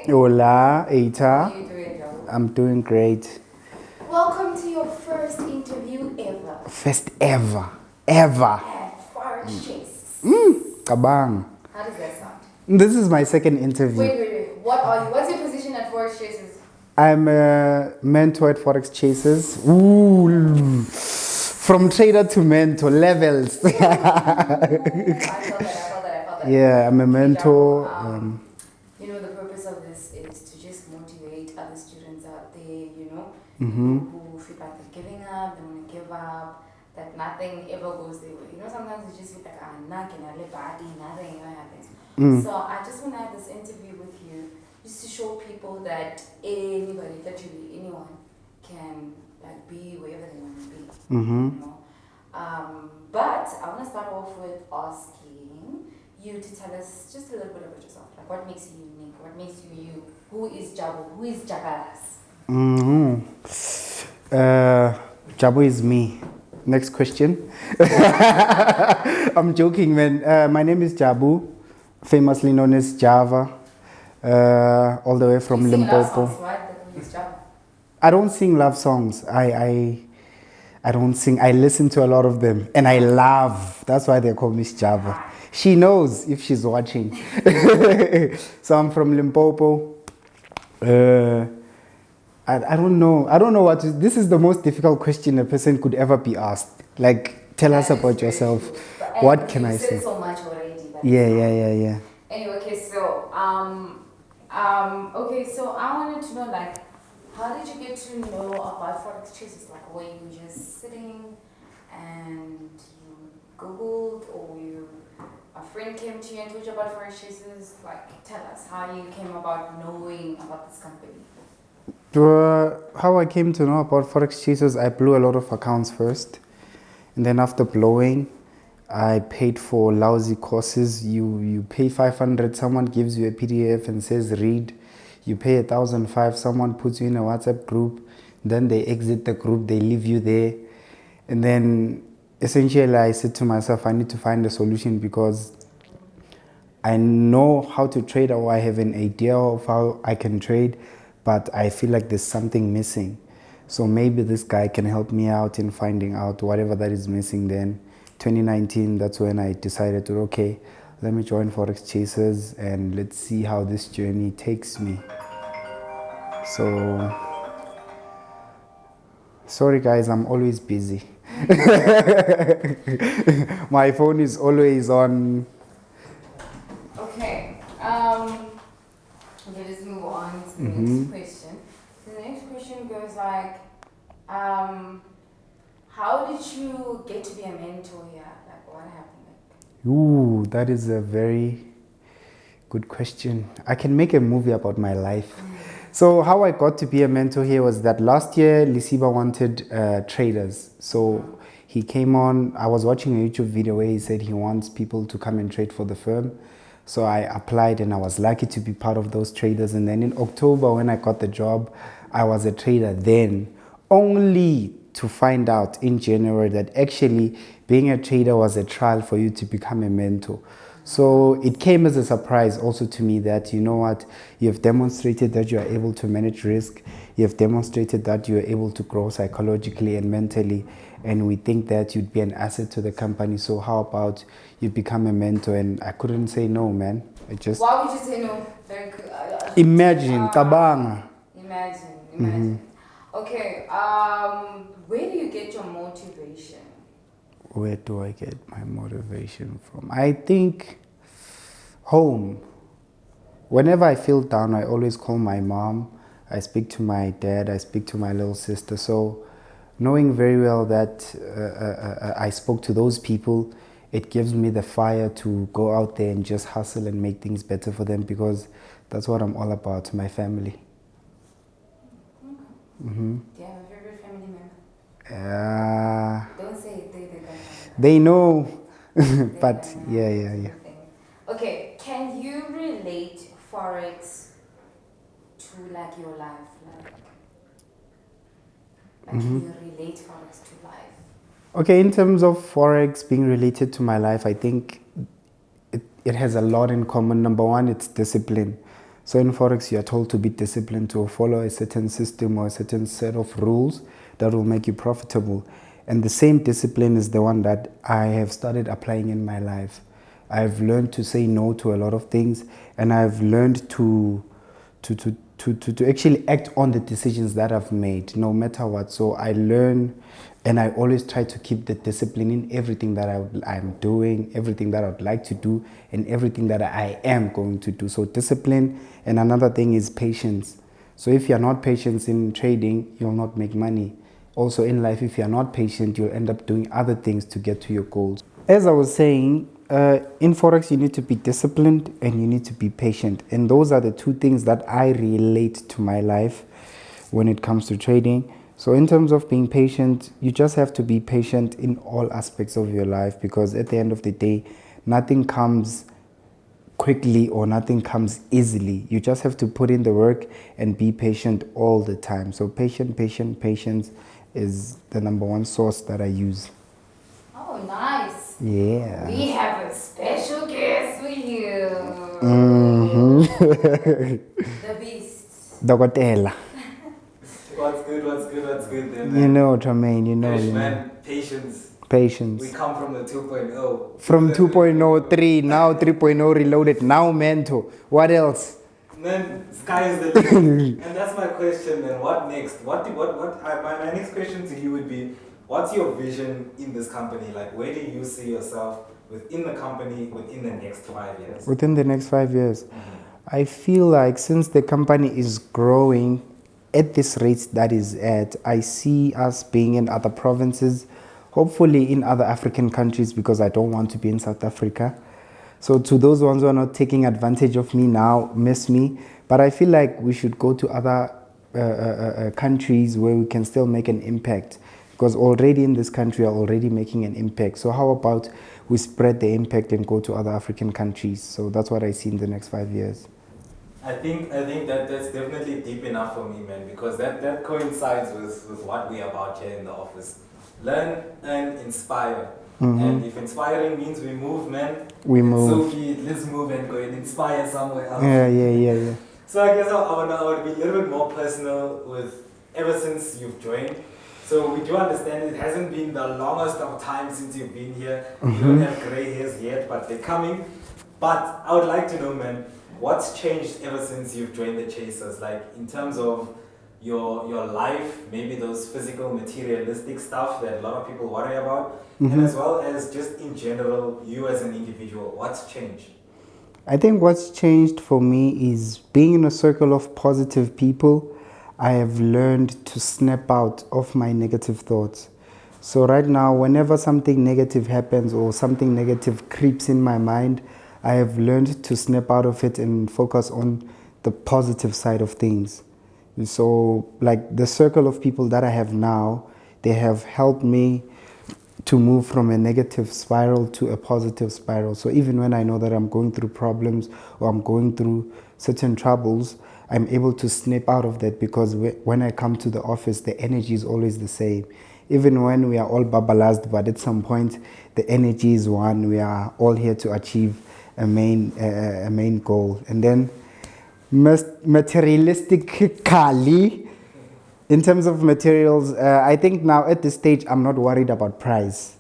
Hola, How Eita. are you doing, Joe? I'm doing great. Welcome to your first interview ever First ever. Ever. at FOREX Chasers. Kabang. How does that sound? This is my second interview. Wait. What are you? What's your position at FOREX Chasers? I'm a mentor at FOREX Chasers. Ooh. From trader to mentor levels. I felt that. Yeah, I'm a mentor. You know, the purpose of this is to just motivate other students out there, Mhm. who feel like they're giving up, they want to give up, that nothing ever goes their way. You know, sometimes you just feel like, nothing ever happens. So I just want to have this interview with you just to show people that anybody, literally anyone, can like be wherever they want to be. Mhm. You know? But I want to start off with asking you to tell us just a little bit about yourself. Like, what makes you unique? What makes you you? Who is Jabu? Who is Jagalas? Jabu is me. Next question. I'm joking, man. My name is Jabu, famously known as Java, all the way from You sing love Limpopo. songs, right? Who is Jabu? I don't sing love songs. I don't sing. I listen to a lot of them, and I love. That's why they call me Java. She knows if she's watching. So I'm from Limpopo. I don't know. I don't know what to, this is the most difficult question a person could ever be asked. Like, tell us That is about very yourself. true. But- What and can you I said say? so much already. But Yeah. Anyway, okay, so I wanted to know, like, how did you get to know about FOREX Chasers? Like, were you just sitting and you Googled, or a friend came to you and told you about FOREX Chasers? Like, tell us how you came about knowing about this company. How I came to know about FOREX Chasers, I blew a lot of accounts first. And then after blowing, I paid for lousy courses. You pay 500, someone gives you a PDF and says read. You pay 1,005, someone puts you in a WhatsApp group. Then they exit the group, they leave you there. And then essentially I said to myself, I need to find a solution because I know how to trade, or I have an idea of how I can trade, but I feel like there's something missing. So maybe this guy can help me out in finding out whatever that is missing. Then 2019, that's when I decided to, okay, let me join FOREX Chasers and let's see how this journey takes me. So, sorry guys, I'm always busy. My phone is always on. Okay, let's move on to the next question. The next question goes like, how did you get to be a mentor here? Like, what happened? Ooh, that is a very good question. I can make a movie about my life. So how I got to be a mentor here was that last year Lisiba wanted traders. So he came on, I was watching a YouTube video where he said he wants people to come and trade for the firm. So I applied and I was lucky to be part of those traders. And then in October when I got the job, I was a trader then, only to find out in January that actually being a trader was a trial for you to become a mentor. So it came as a surprise also to me that, you know what, you have demonstrated that you are able to manage risk. You have demonstrated that you are able to grow psychologically and mentally. And we think that you'd be an asset to the company. So how about you become a mentor? And I couldn't say no, man. I just... Why would you say no? Like, imagine, kabanga. Imagine. Okay, where do you get your motivation? Where do I get my motivation from? I think home. Whenever I feel down, I always call my mom. I speak to my dad. I speak to my little sister. So knowing very well that I spoke to those people, it gives me the fire to go out there and just hustle and make things better for them, because that's what I'm all about, my family. Do you have a favorite family member? Don't say it, they don't. They know, but yeah. Okay, can you relate Forex to like your life? Like can you relate Forex to life? Okay, in terms of Forex being related to my life, I think it has a lot in common. Number one, it's discipline. So in Forex, you are told to be disciplined, to follow a certain system or a certain set of rules that will make you profitable. And the same discipline is the one that I have started applying in my life. I've learned to say no to a lot of things, and I've learned to actually act on the decisions that I've made, no matter what. So I learn, and I always try to keep the discipline in everything that I'm doing, everything that I would like to do, and everything that I am going to do. So discipline, and another thing is patience. So if you're not patient in trading, you'll not make money. Also in life, if you're not patient, you'll end up doing other things to get to your goals. As I was saying, in Forex, you need to be disciplined and you need to be patient. And those are the two things that I relate to my life when it comes to trading. So in terms of being patient, you just have to be patient in all aspects of your life, because at the end of the day, nothing comes quickly or nothing comes easily. You just have to put in the work and be patient all the time. So patience is the number one source that I use. Oh, nice. Yeah. We have a special guest with you. The beast. Dokotela. What's good there, man? You know, Tremaine, you know. Man, patience. Patience. We come from the 2.0. From 2.03, now 3.0 reloaded, now Mento. What else? Man, sky is the limit. And that's my question, man. What next? My next question to you would be, what's your vision in this company? Like, where do you see yourself within the company within the next 5 years? Within the next 5 years? I feel like since the company is growing at this rate that is at, I see us being in other provinces, hopefully in other African countries, because I don't want to be in South Africa. So to those ones who are not taking advantage of me now, miss me. But I feel like we should go to other countries where we can still make an impact, because already in this country we are already making an impact. So how about we spread the impact and go to other African countries? So that's what I see in the next 5 years. I think that's definitely deep enough for me, man, because that coincides with what we're about here in the office. Learn and inspire. And if inspiring means we move, man, we move. Sophie, let's move and go and inspire somewhere else. Yeah. So I guess I would be a little bit more personal with ever since you've joined. So we do understand it hasn't been the longest of time since you've been here. You don't have grey hairs yet, but they're coming. But I would like to know, man, what's changed ever since you've joined the Chasers? Like in terms of your life, maybe those physical, materialistic stuff that a lot of people worry about, and as well as just in general, you as an individual, what's changed? I think what's changed for me is being in a circle of positive people. I have learned to snap out of my negative thoughts. So right now, whenever something negative happens or something negative creeps in my mind, I have learned to snap out of it and focus on the positive side of things. So like the circle of people that I have now, they have helped me to move from a negative spiral to a positive spiral. So even when I know that I'm going through problems or I'm going through certain troubles, I'm able to snap out of that, because when I come to the office, the energy is always the same. Even when we are all babalazed, but at some point, the energy is one. We are all here to achieve a main goal. And then materialistically, in terms of materials, I think now at this stage, I'm not worried about price.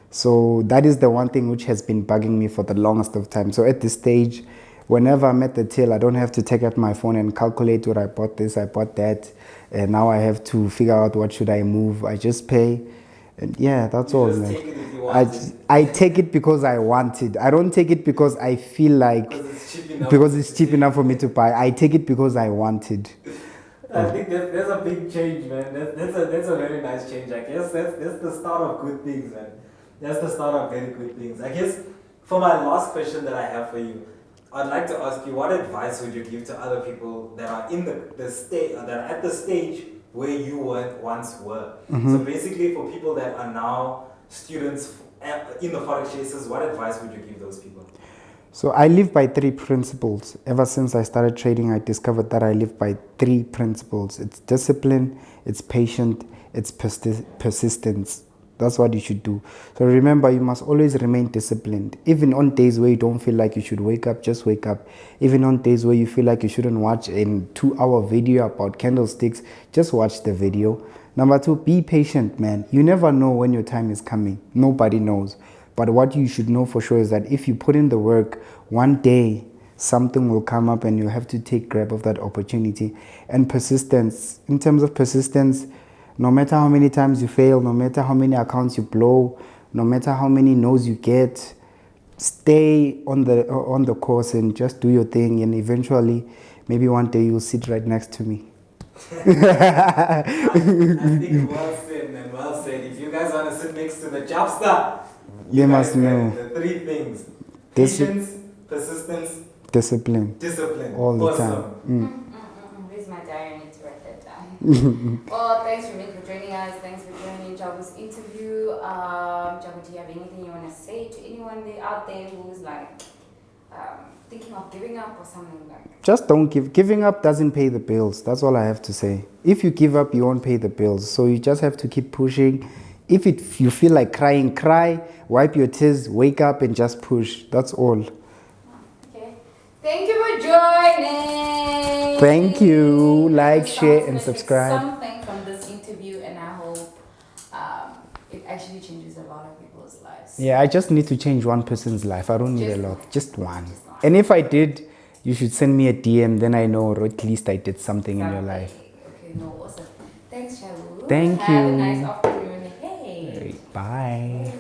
So that is the one thing which has been bugging me for the longest of time. So at this stage, whenever I'm at the till, I don't have to take out my phone and calculate what I bought this, I bought that. And now I have to figure out what should I move. I just pay. And yeah, that's all, man. I take it because I want it. I don't take it because I feel like, because it's cheap enough for me to buy. I take it because I want it. I think that's a big change, man. That's a very nice change. I guess that's the start of good things, man. That's the start of very good things. I guess for my last question that I have for you, I'd like to ask you, what advice would you give to other people that are in the state, that are at the stage where you once were? So basically, for people that are now students in the Forex Chasers, what advice would you give those people? So I live by 3 principles. Ever since I started trading, I discovered that I live by 3 principles. It's discipline, it's patience, it's persistence. That's what you should do. So remember, you must always remain disciplined. Even on days where you don't feel like you should wake up, just wake up. Even on days where you feel like you shouldn't watch a 2-hour video about candlesticks, just watch the video. Number 2, be patient, man. You never know when your time is coming. Nobody knows. But what you should know for sure is that if you put in the work, one day something will come up and you have to take grab of that opportunity. And persistence. In terms of persistence, no matter how many times you fail, no matter how many accounts you blow, no matter how many no's you get, stay on the course and just do your thing, and eventually, maybe one day you'll sit right next to me. I think well said, man. Well said. If you guys want to sit next to the jobster, They must know. The 3 things: Dis- patience, persistence, Discipline. discipline. All the Awesome. time. Where's my diary? I need to write that down. Well, thanks for joining us. Thanks for joining Jabu's interview. Jabu, do you have anything you want to say to anyone out there who's like thinking of giving up or something like? Just don't give. Giving up doesn't pay the bills. That's all I have to say. If you give up, you won't pay the bills. So you just have to keep pushing. If you feel like crying, cry. Wipe your tears. Wake up and just push. That's all. Okay. Thank you for joining. Thank you. Like, share, and Someone's gonna take subscribe. Something from this interview, and I hope it actually changes a lot of people's lives. Yeah, I just need to change one person's life. I don't need a Just lot. one. Just one. Just one. And if I did, you should send me a DM. Then I know, or at least I did something in your life. Okay, no, awesome. Thanks, Shabu. Thank Have a you. nice afternoon. Hey. Bye.